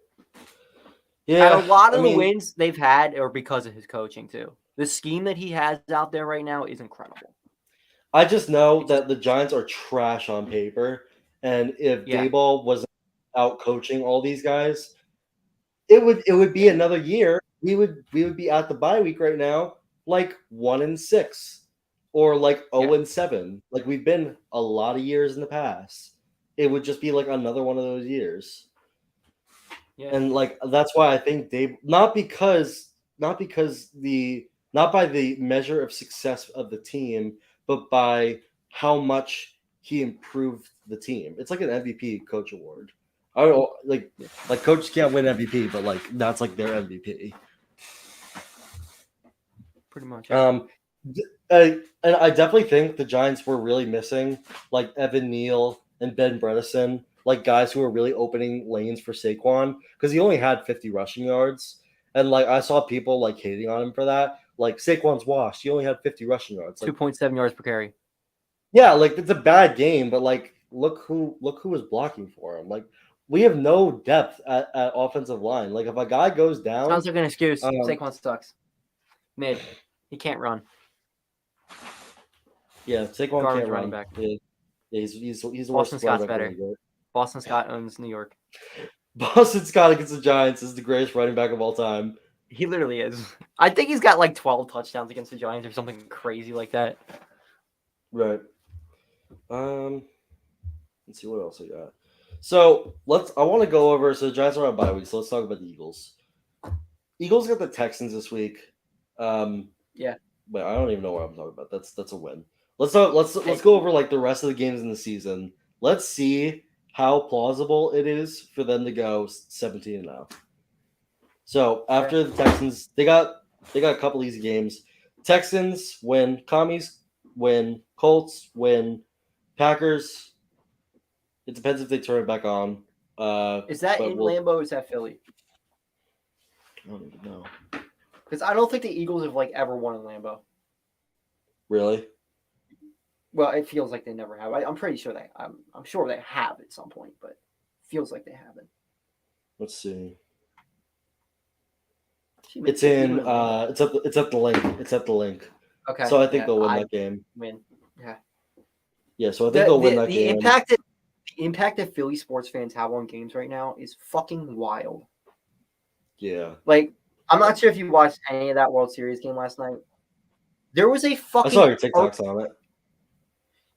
Yeah. And a lot of I the mean, wins they've had are because of his coaching too. The scheme that he has out there right now is incredible. I just know It just that the Giants are trash on paper, and if yeah. Dayball wasn't out coaching all these guys, it would be another year. We would be at the bye week right now, like 1-6 or like 0-7. Like we've been a lot of years in the past. It would just be like another one of those years. Yeah. And like that's why I think not by the measure of success of the team, but by how much he improved the team. It's like an MVP coach award. I don't like coaches can't win MVP, but like that's like their MVP. Pretty much. Yeah. And I definitely think the Giants were really missing like Evan Neal and Ben Bredesen, like guys who were really opening lanes for Saquon because he only had 50 rushing yards. And like I saw people like hating on him for that. Like Saquon's washed. He only had 50 rushing yards. Like, 2.7 yards per carry. yeah, like it's a bad game, but like look who was blocking for him. Like we have no depth at offensive line. Like if a guy goes down, Sounds like an excuse. Saquon sucks. Mid. He can't run. Yeah, Saquon Garbage can't running run. back. Yeah, he's the worst Boston Scott's quarterback better. in the league. Boston Scott owns New York. Boston Scott against the Giants is the greatest running back of all time. He literally is. I think he's got like 12 touchdowns against the Giants or something crazy like that. Right. Let's see what else I got. So I want to go over. So the Giants are on bye week. So let's talk about the Eagles. Eagles got the Texans this week. Yeah. But I don't even know what I'm talking about. That's a win. Let's go over like the rest of the games in the season. Let's see how plausible it is for them to go 17-0. So after the Texans, they got a couple easy games. Texans win, Commies win, Colts win, Packers. It depends if they turn it back on. Is that in Lambeau or is that Philly? I don't even know. Because I don't think the Eagles have like ever won in Lambeau. Really? Well, it feels like they never have. I'm pretty sure I'm sure they have at some point, but it feels like they haven't. Let's see. It's in. It's at the link. It's at the link. Okay. So I think they'll win that game. Win. Yeah. Yeah. So I think they'll win that game. The impact that Philly sports fans have on games right now is fucking wild. Yeah. Like, I'm not sure if you watched any of that World Series game last night. There was a fucking. I saw your TikToks on it.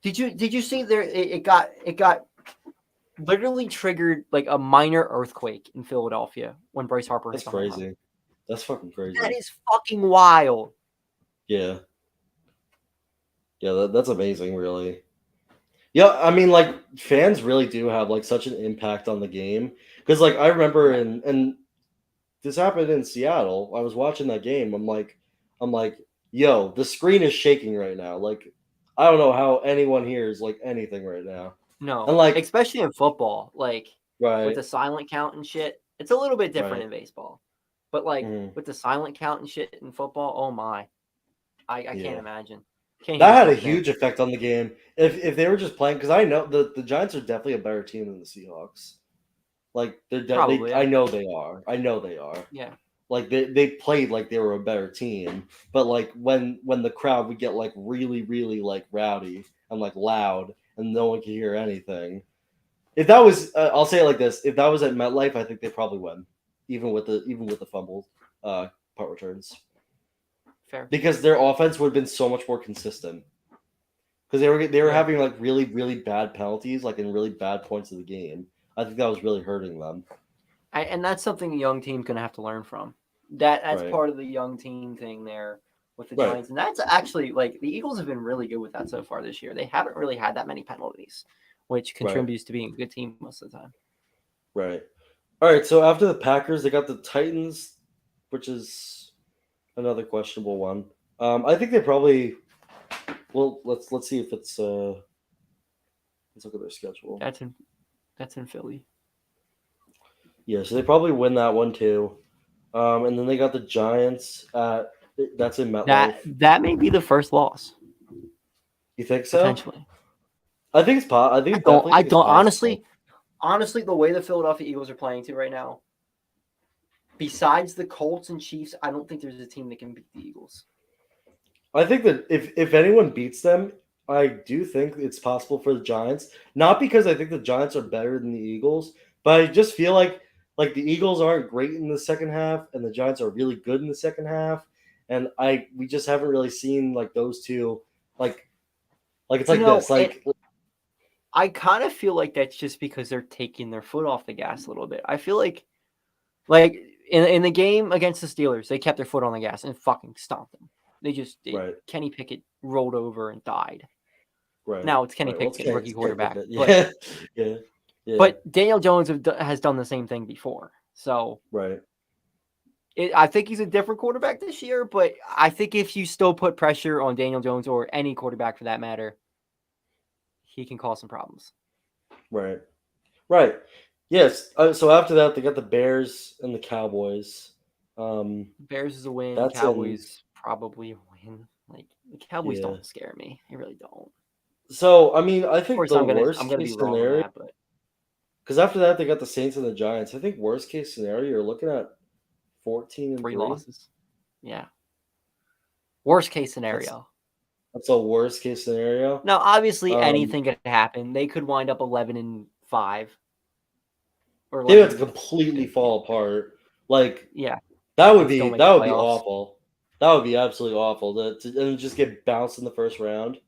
Did you see there? It got literally triggered like a minor earthquake in Philadelphia when Bryce Harper. That's crazy. That's fucking crazy. That is fucking wild. Yeah. Yeah, that's amazing, really. Yeah, I mean, like fans really do have like such an impact on the game because, like, I remember and this happened in Seattle. I was watching that game. I'm like, yo, the screen is shaking right now. Like, I don't know how anyone hears like anything right now. No, and like especially in football, like right with the silent count and shit. It's a little bit different in baseball, but like with the silent count and shit in football, oh my, I can't imagine. That had a huge effect on the game. If they were just playing, because I know the Giants are definitely a better team than the Seahawks. Like they're definitely, I know they are. Yeah. Like they played like they were a better team, but like when the crowd would get like really really like rowdy and like loud and no one could hear anything. If that was, I'll say it like this: if that was at MetLife, I think they probably win, even with the fumble punt returns. Fair. Because their offense would have been so much more consistent. Because they were having like really really bad penalties, like in really bad points of the game. I think that was really hurting them. And that's something a young team's going to have to learn from. That's part of the young team thing there with the Giants. And that's actually, like, the Eagles have been really good with that so far this year. They haven't really had that many penalties, which contributes to being a good team most of the time. Right. All right, so after the Packers, they got the Titans, which is another questionable one. I think they probably – well, let's see if it's let's look at their schedule. That's in Philly. Yeah, so they probably win that one too. And then they got the Giants. That's in MetLife. That may be the first loss. You think so? Potentially. I think it's possible. I don't honestly, the way the Philadelphia Eagles are playing to right now, besides the Colts and Chiefs, I don't think there's a team that can beat the Eagles. I think that if anyone beats them, I do think it's possible for the Giants. Not because I think the Giants are better than the Eagles, but I just feel like the Eagles aren't great in the second half, and the Giants are really good in the second half. and we just haven't really seen like those two like it's You like know, this like I kind of feel like that's just because they're taking their foot off the gas a little bit. I feel like in the game against the Steelers, they kept their foot on the gas and fucking stomped them. right. Kenny Pickett rolled over and died. Right. Now it's Kenny Right. Well, Pickett, rookie it's Kenny quarterback, Pickett. but Yeah. Yeah. Yeah. Daniel Jones has done the same thing before. So Right. I think he's a different quarterback this year, but I think if you still put pressure on Daniel Jones or any quarterback for that matter, he can cause some problems. Right. Right. Yes. So after that, they got the Bears and the Cowboys. Bears is a win. That's in Cowboys probably a win. Like the Cowboys yeah. don't scare me. They really don't. So I mean, I Of think course, the I'm worst gonna be case wrong on scenario, that, but because after that they got the Saints and the Giants. I think worst case scenario, you're looking at 14-3. 3 losses. Yeah. Worst case That's scenario. that's a worst case scenario. Now, obviously, Um, anything could happen. They could wind up 11-5 or they would have to 11. completely fall apart. Like Yeah, that would and still be make the playoffs. awful. That would be absolutely awful and just get bounced in the first round.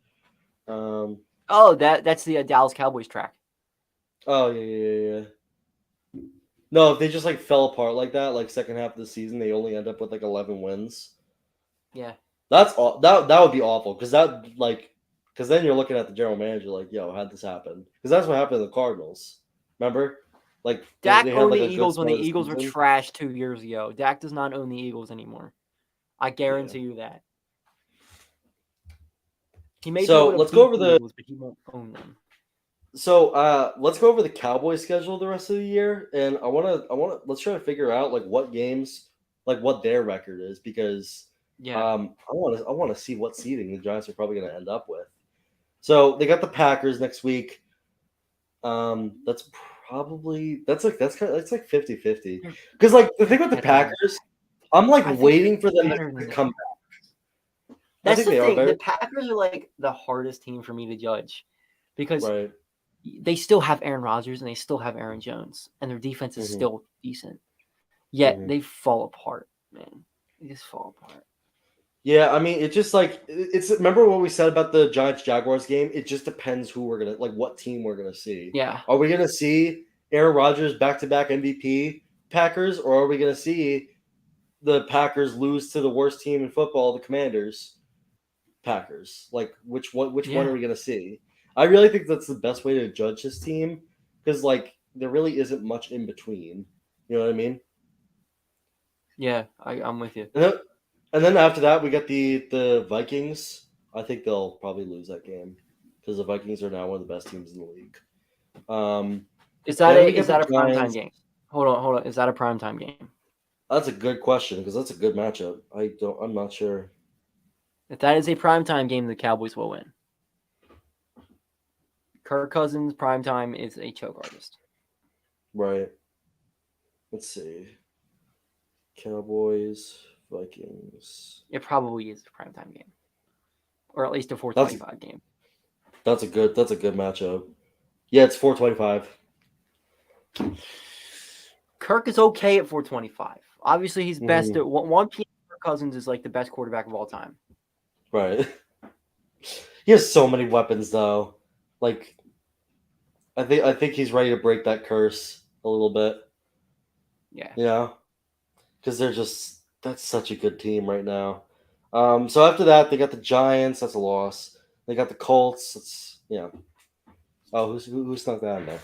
Um, Oh, that's the Dallas Cowboys track. oh yeah. No, if they just like fell apart like that, like second half of the season, they only end up with like 11 wins. Yeah. That's all. That would be awful because because then you're looking at the general manager like, yo, how'd this happen? Because that's what happened to the Cardinals. Remember, like Dak they had owned like the a good Eagles when start the of the Eagles were season. trash 2 years ago. Dak does not own the Eagles anymore. I Yeah. guarantee you that. He may be So able to let's beat go over the the Eagles, but he won't own them. let's go over the Cowboys schedule the rest of the year, and let's try to figure out like what games, like what their record is because Yeah. I want to see what seeding the Giants are probably going to end up with. So they got the Packers next week. That's probably that's like 50-50. Because like the thing with the Packers, I'm like I think waiting for them better to than come that. back. I That's think the they are thing. better. The Packers are like the hardest team for me to judge because Right. they still have Aaron Rodgers and they still have Aaron Jones, and their defense is Mhm. still decent. Yet Mhm. they fall apart, man. They just fall apart. Yeah, I mean, it's just like it's. Remember what we said about the Giants Jaguars game? It just depends who we're gonna like, what team we're gonna see. Yeah. Are we gonna see Aaron Rodgers back-to-back MVP Packers, or are we gonna see the Packers lose to the worst team in football, the Commanders Packers? Like, which one? Which one Yeah. are we gonna see? I really think that's the best way to judge this team because like there really isn't much in between. You know what I mean? Yeah, I'm with you. And then after that, we got the Vikings. I think they'll probably lose that game because the Vikings are now one of the best teams in the league. Is Then we that got a the primetime Giants. game? Hold on. Is that a primetime game? That's a good question because that's a good matchup. I'm not sure. If that is a primetime game, the Cowboys will win. Kirk Cousins primetime is a choke artist. Right. Let's see. Cowboys, Vikings. It probably is a primetime game, or at least a 425 game. That's a good matchup. Yeah, it's 425. Kirk is okay at 425. Obviously, he's best Mhm. at 1 p.m. Kirk Cousins is like the best quarterback of all time. Right. He has so many weapons though. Like I think he's ready to break that curse a little bit. Yeah. Yeah. Because that's such a good team right now. So after that, they got the Giants. That's a loss. They got the Colts. It's Oh, who snuck that in there?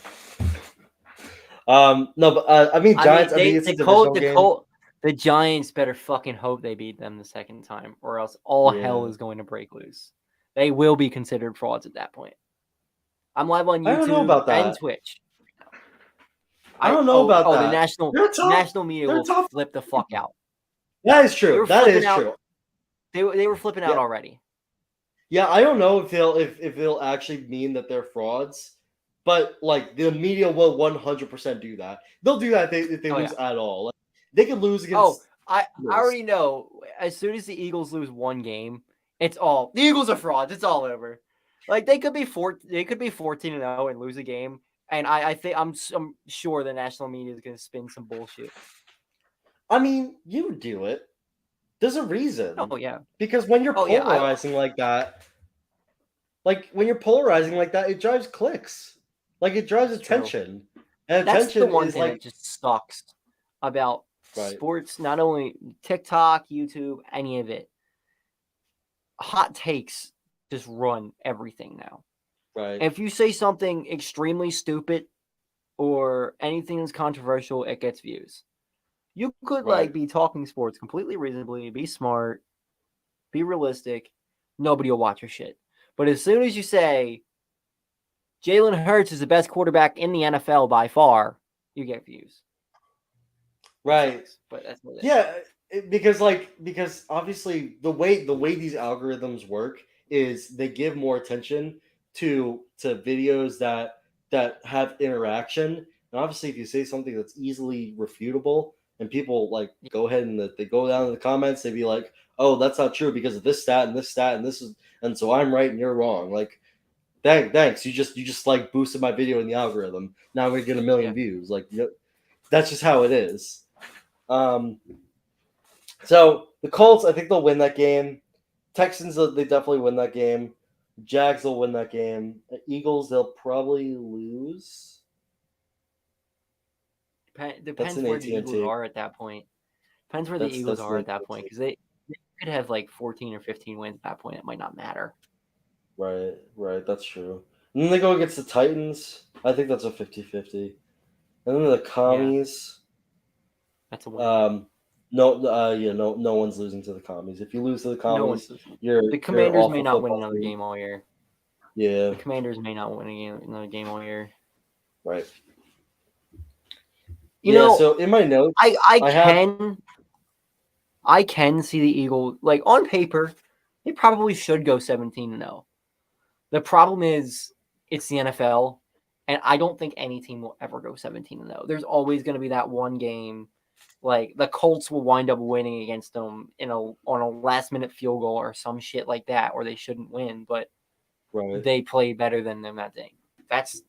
No, but I mean Giants. I mean it's a divisional game. The Giants better fucking hope they beat them the second time, or else all hell is going to break loose. They will be considered frauds at that point. I'm live on YouTube I don't know about and that. Twitch. I don't know about that. The national media will flip the fuck out. That is true. That is true. They were flipping out already. Yeah, I don't know if they'll actually mean that they're frauds, but like the media will 100% do that. They'll do that if they lose at all. Like, they could lose against. I already know. As soon as the Eagles lose one game, it's all the Eagles are frauds. It's all over. Like they could be 14-0 and lose a game, and I think I'm sure the national media is going to spin some bullshit. I mean, you would do it. There's a reason. Oh yeah. Because when you're Oh yeah. polarizing like that, it drives clicks. Like it drives That's true. attention. And That's the attention one is thing that just sucks about Right. sports, not only TikTok, YouTube, any of it. Hot takes just run everything now. Right. If you say something extremely stupid or anything that's controversial, it gets views. You could Right. be talking sports completely reasonably, be smart, be realistic. Nobody will watch your shit. But as soon as you say Jalen Hurts is the best quarterback in the NFL by far, you get views. Right. But that's what it is. Yeah, because obviously the way these algorithms work is they give more attention to videos that have interaction. And obviously, if you say something that's easily refutable, and people go ahead and they go down in the comments, they be like, "Oh, that's not true because of this stat and this stat and this is, and so I'm right and you're wrong." Like, thanks, you just boosted my video in the algorithm. Now I'm gonna get a million views. Like, that's just how it is. So the Colts, I think they'll win that game. Texans, they definitely win that game. Jags will win that game. Eagles, they'll probably lose. Depends where the Eagles are at that point. Depends where the Eagles are at that point, because they could have 14 or 15 wins at that point. It might not matter. Right. That's true. And then they go against the Titans. I think that's a 50-50. And then the Commies. Yeah. That's a win. No one's losing to the Commies. If you lose to the Commies, the Commanders may not win another game all year. Yeah. The Commanders may not win another game all year. Right. You know, so in my notes, I can see the Eagles, on paper, they probably should go 17-0. The problem is it's the NFL, and I don't think any team will ever go 17-0. There's always going to be that one game, the Colts will wind up winning against them on a last-minute field goal or some shit like that, or they shouldn't win, but they play better than them that day. That's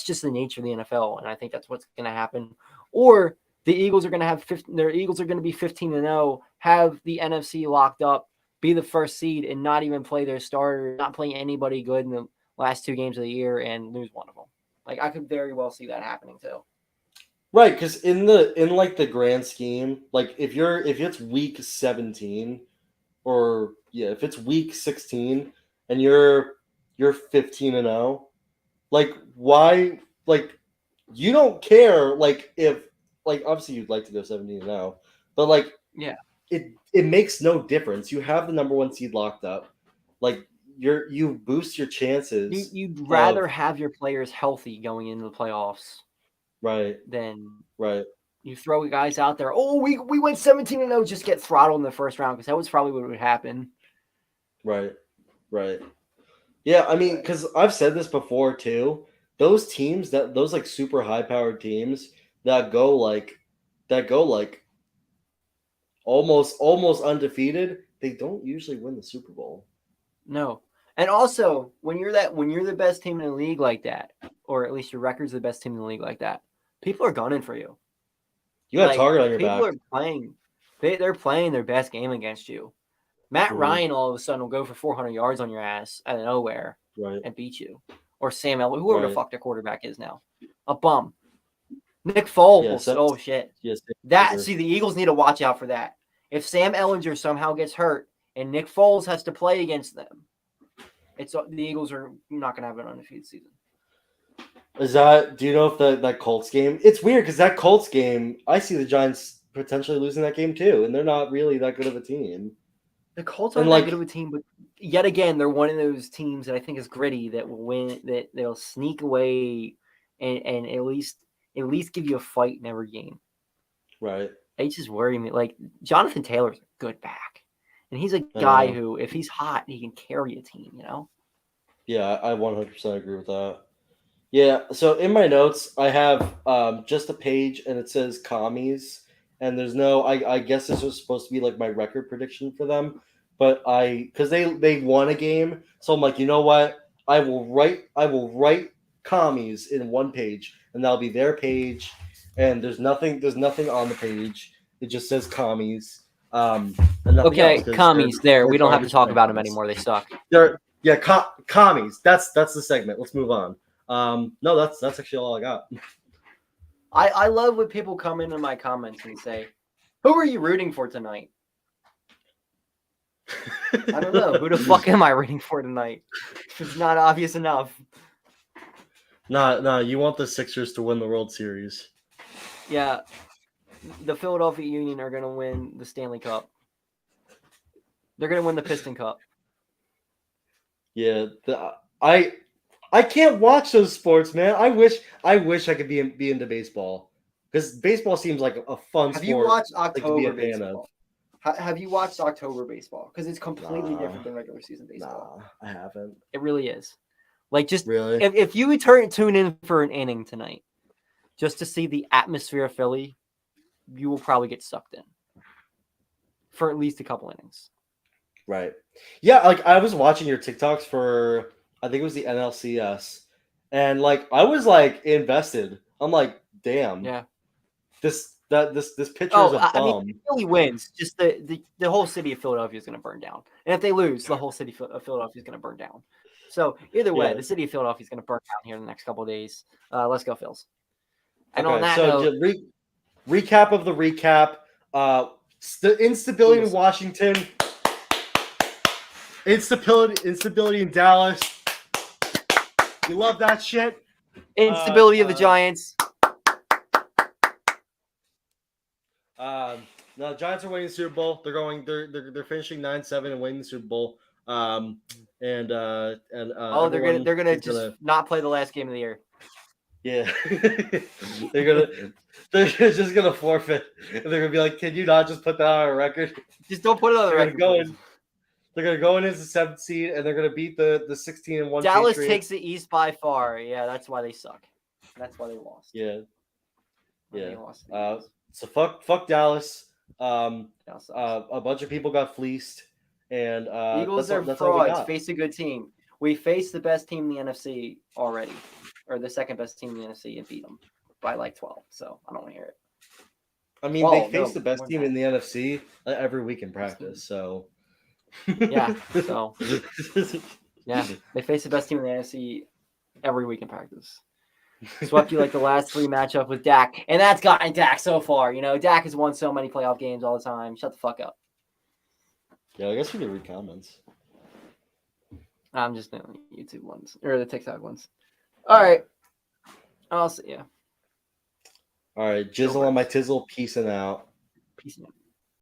just the nature of the NFL, and I think that's what's going to happen. Or the Eagles are going to have their Eagles are going to be 15-0, have the NFC locked up, be the first seed, and not even play their starter, not play anybody good in the last 2 games of the year, and lose one of them. I could very well see that happening too. Right, because in the grand scheme, if it's week 17, or if it's week 16 and you're 15-0, why, you don't care, if, obviously you'd like to go 17-0, but it makes no difference. You have the number 1 seed locked up. You boost your chances. You'd rather have your players healthy going into the playoffs. Right. Than you throw guys out there. Oh, we went 17-0, just get throttled in the first round, because that was probably what would happen. Right. Yeah, I mean, because I've said this before too. Those teams those super high powered teams that go almost undefeated, they don't usually win the Super Bowl. No. And also, when you're the best team in the league like that, or at least your record's the best team in the league like that, people are gunning for you. You got a target on your back. People are playing. They're playing their best game against you. Matt Ryan all of a sudden will go for 400 yards on your ass out of nowhere and beat you. Or Sam Elliott, whoever the fuck their quarterback is now. A bum. Nick Foles. Shit. Yes, the Eagles need to watch out for that. If Sam Ellinger somehow gets hurt and Nick Foles has to play against them, the Eagles are not going to have an undefeated season. Do you know if that Colts game? It's weird because that Colts game, I see the Giants potentially losing that game too, and they're not really that good of a team. The Colts aren't that good of a team, but yet again, they're one of those teams that I think is gritty, that will win, that they'll sneak away and at least give you a fight in every game. Right. They just worry me. Jonathan Taylor's a good back, and he's a guy who, if he's hot, he can carry a team. Yeah, I 100% agree with that. Yeah, so in my notes, I have just a page, and it says Commies, and there's no. I guess this was supposed to be my record prediction for them, but because they won a game, so I'm like, you know what? I will write Commies in one page, and that'll be their page, and there's nothing on the page. It just says Commies, And nothing Okay, else, 'cause commies. they're We don't have to garbage talk about them commies. anymore. They suck. Commies. That's the segment. Let's move on. No, that's actually all I got. I love when people come into my comments and say, "Who are you rooting for tonight?" I don't know. Who the fuck am I rooting for tonight? It's not obvious enough. Nah. You want the Sixers to win the World Series? Yeah, the Philadelphia Union are gonna win the Stanley Cup. They're gonna win the Piston Cup. Yeah. I can't watch those sports, man. I wish I could be into baseball because baseball seems like a fun Have sport. you watched like to be October a fan baseball? Have you watched October baseball? Because it's completely Nah. different than regular season baseball. Nah, I haven't. It really is. Like, just Really? if you tune in for an inning tonight, just to see the atmosphere of Philly, you will probably get sucked in for at least a couple innings. Right. Yeah, like I was watching your TikToks for I think it was the NLCS, and like I was like invested. I'm like, damn. Yeah. This pitcher is Oh, a bum. I mean, if Philly wins, just the whole city of Philadelphia is going to burn down, and if they lose, the whole city of Philadelphia is going to burn down. So either way, Yeah. the city of Philadelphia is going to burn down here in the next couple of days. Let's go, Phils. And Okay, on that so note, recap of the recap. The instability in Eagles. Washington. Instability in Dallas. You love that shit. Instability of the Giants. No, the Giants are winning the Super Bowl. They're finishing 9-7 and winning the Super Bowl. They're gonna just not play the last game of the year. Yeah. they're just gonna forfeit. And they're gonna be like, can you not just put that on a record? Just don't put it on the record. They're gonna go in as the 7th seed and they're gonna beat the 16-1 Dallas Patriots. takes the East by far. Yeah, that's why they suck. That's why they lost. Yeah. They lost. So fuck Dallas. A Dallas bunch of people got fleeced, and Eagles are frauds. Face a good team. We faced the best team in the NFC already, or the second best team in the NFC, and beat them by like 12. So I don't want to hear it. I mean, they face the best team in the NFC every week in practice. So yeah, so yeah, they face the best team in the NFC every week in practice. Swept you like the last 3 matchup with Dak, and that's gotten Dak so far. You know, Dak has won so many playoff games all the time. Shut the fuck up. Yeah, I guess we can read comments. I'm just doing YouTube ones or the TikTok ones. All right, I'll see you. All right, Jizzle on my tizzle, peacing out. Peace out.